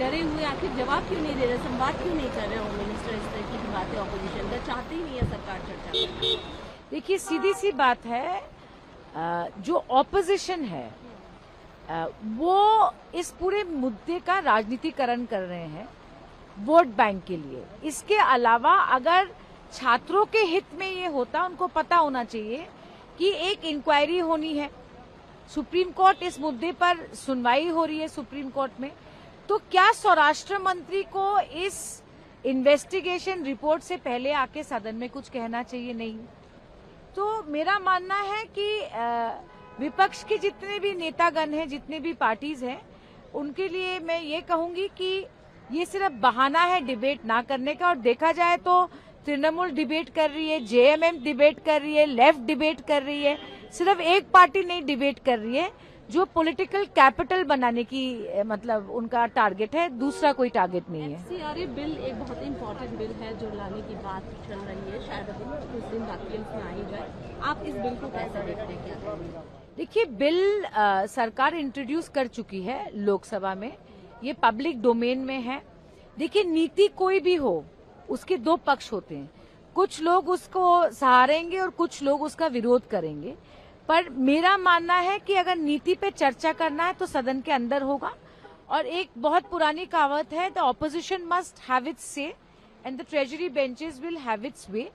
डरे हुए आखिर जवाब क्यों नहीं दे रहे, संवाद क्यों नहीं कर रहे होम मिनिस्टर? इस तरह की बातें ऑपोजिशन का चाहते ही नहीं है सरकार चर्चा। देखिए सीधी सी बात है, जो ऑपोजिशन है वो इस पूरे मुद्दे का राजनीतिकरण कर रहे हैं वोट बैंक के लिए। इसके अलावा अगर छात्रों के हित में ये होता, उनको पता होना चाहिए कि एक इंक्वायरी होनी है, सुप्रीम कोर्ट इस मुद्दे पर सुनवाई हो रही है सुप्रीम कोर्ट में, तो क्या स्वराष्ट्र मंत्री को इस इन्वेस्टिगेशन रिपोर्ट से पहले आके सदन में कुछ कहना चाहिए? नहीं। तो मेरा मानना है कि विपक्ष के जितने भी नेतागण हैं, जितने भी पार्टीज हैं, उनके लिए मैं ये कहूंगी कि ये सिर्फ बहाना है डिबेट ना करने का। और देखा जाए तो तृणमूल डिबेट कर रही है, जेएमएम डिबेट कर रही है, लेफ्ट डिबेट कर रही है, सिर्फ एक पार्टी नहीं डिबेट कर रही है जो पॉलिटिकल कैपिटल बनाने की मतलब उनका टारगेट है, दूसरा कोई टारगेट नहीं है। एफसीआरए बिल एक बहुत ही इम्पोर्टेंट बिल है जो लाने की बात चल रही है, शायद अभी कुछ दिन बाकी उसमें आ ही जाए। आप इस बिल को कैसे देखते हैं? क्या देखिए, बिल सरकार इंट्रोड्यूस कर चुकी है लोकसभा में, ये पब्लिक डोमेन में है। देखिए, नीति कोई भी हो उसके दो पक्ष होते हैं, कुछ लोग उसको सहारेंगे और कुछ लोग उसका विरोध करेंगे। पर मेरा मानना है कि अगर नीति पे चर्चा करना है तो सदन के अंदर होगा। और एक बहुत पुरानी कहावत है, the opposition must have its say and the treasury benches will have its way.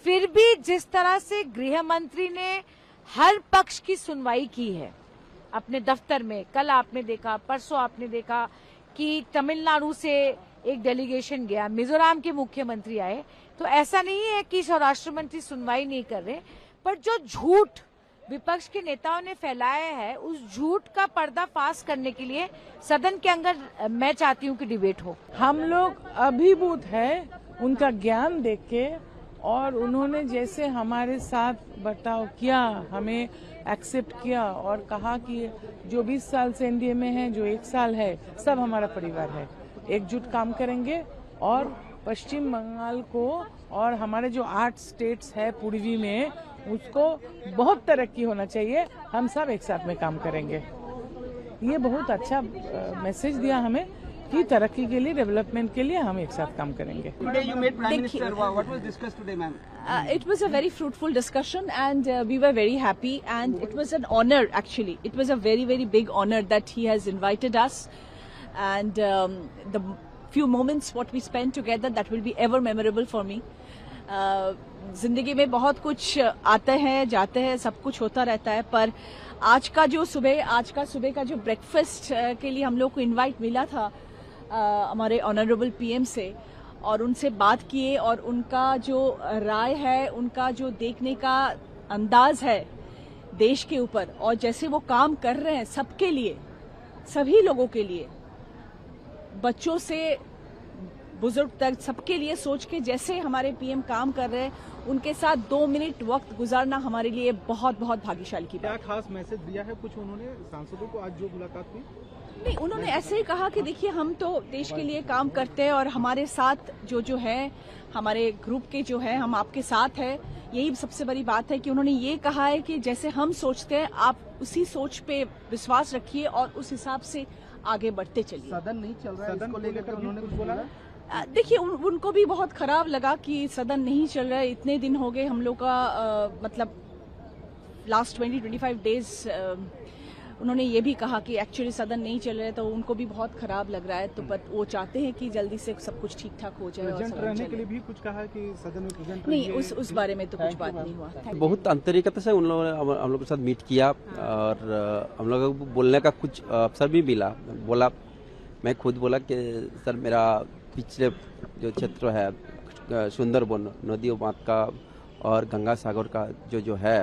फिर भी जिस तरह से गृह मंत्री ने हर पक्ष की सुनवाई की है अपने दफ्तर में, कल आपने देखा, परसों आपने देखा कि तमिलनाडु से एक डेलीगेशन गया, मिजोरम के मुख्यमंत्री आए, तो ऐसा नहीं है कि स्वराष्ट्र मंत्री सुनवाई नहीं कर रहे। पर जो झूठ विपक्ष के नेताओं ने फैलाया है, उस झूठ का पर्दाफाश करने के लिए सदन के अंदर मैं चाहती हूँ कि डिबेट हो। हम लोग अभिभूत है उनका ज्ञान देख के, और उन्होंने जैसे हमारे साथ बर्ताव किया, हमें एक्सेप्ट किया और कहा कि जो 20 साल से एनडीए में है, जो 1 साल है, सब हमारा परिवार है, एकजुट काम करेंगे और पश्चिम बंगाल को और हमारे जो 8 स्टेट्स है पूर्वी में, उसको बहुत तरक्की होना चाहिए, हम सब एक साथ में काम करेंगे। ये बहुत अच्छा मैसेज दिया हमें कि तरक्की के लिए, डेवलपमेंट के लिए हम एक साथ काम करेंगे। Today you met Prime Minister. What was discussed today, ma'am? It was a very fruitful discussion and we were very happy, and it was an honor actually. It was a very, very big honor that he has invited us, and the few moments what we spent together, that will be ever memorable for me. जिंदगी में बहुत कुछ आते हैं जाते हैं, सब कुछ होता रहता है, पर आज का सुबह का जो ब्रेकफास्ट के लिए हम लोग को इनवाइट मिला था हमारे ऑनरेबल पीएम से, और उनसे बात किए, और उनका जो राय है, उनका जो देखने का अंदाज है देश के ऊपर, और जैसे वो काम कर रहे हैं सबके लिए, सभी लोगों के लिए, बच्चों से बुजुर्ग तक सबके लिए सोच के जैसे हमारे पीएम काम कर रहे हैं, उनके साथ 2 मिनट वक्त गुजारना हमारे लिए बहुत बहुत भाग्यशाली की बात। क्या खास मैसेज दिया है कुछ उन्होंने सांसदों को आज जो मुलाकात हुई? नहीं, उन्होंने ऐसे ही कहा कि देखिए, हम तो देश के लिए काम करते हैं और हमारे साथ जो है, हमारे ग्रुप के जो है, हम आपके साथ है। यही सबसे बड़ी बात है कि उन्होंने ये कहा है कि जैसे हम सोचते हैं, आप उसी सोच पे विश्वास रखिए और उस हिसाब से आगे बढ़ते चलिए। सदन नहीं चल रहा है, इसको लेकर उन्होंने कुछ बोला? देखिए, उनको भी बहुत खराब लगा कि सदन नहीं चल रहा है। इतने दिन हो गए हम लोग का, मतलब लास्ट 20-25 डेज उन्होंने ये भी कहा कि एक्चुअली सदन नहीं चल रहा है, तो उनको भी बहुत खराब लग रहा है। तो पर वो चाहते हैं कि जल्दी से सब कुछ ठीक ठाक हो जाए। प्रेजेंट रहने के लिए भी कुछ कहा कि सदन में प्रेजेंट नहीं, उस बारे में तो कुछ बात नहीं हुआ। बहुत आंतरिकता से उन लोगों ने हम लोग के साथ मीट किया, और हम लोगों को बोलने का कुछ अवसर भी मिला। बोला, मैं खुद बोला कि सर, मेरा पिछले जो क्षेत्र है, सुंदरबन नदियों बांध का और गंगा सागर का जो है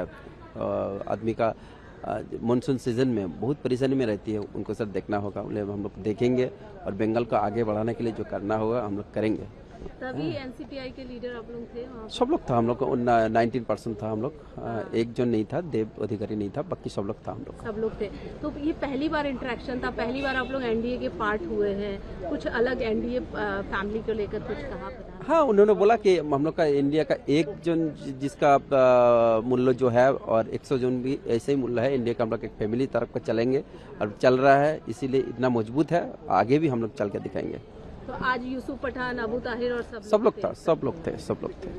आदमी का मानसून सीजन में बहुत परेशानी में रहती है, उनको सर देखना होगा। हम लोग देखेंगे और बंगाल को आगे बढ़ाने के लिए जो करना होगा हम लोग करेंगे। तभी एनसीपीआई के लीडर आप लोग थे? सब लोग था, हम लोग 19% था हम लोग। एक जन नहीं था, देव अधिकारी नहीं था, बाकी सब लोग था, हम लोग सब लोग थे। तो ये पहली बार इंटरेक्शन था, पहली बार आप लोग एनडीए के पार्ट हुए हैं, कुछ अलग एनडीए फैमिली को लेकर कुछ कहा? हाँ, उन्होंने बोला कि हम लोग का इंडिया का 1 जोन जिसका मूल्य जो है और 100 जोन भी ऐसे ही मूल्य है। इंडिया का हम लोग एक फैमिली तरफ का चलेंगे और चल रहा है, इसीलिए इतना मजबूत है। आगे भी हम लोग चल के दिखाएंगे। तो आज यूसुफ पठान, अबू ताहिर और सब सब लोग थे।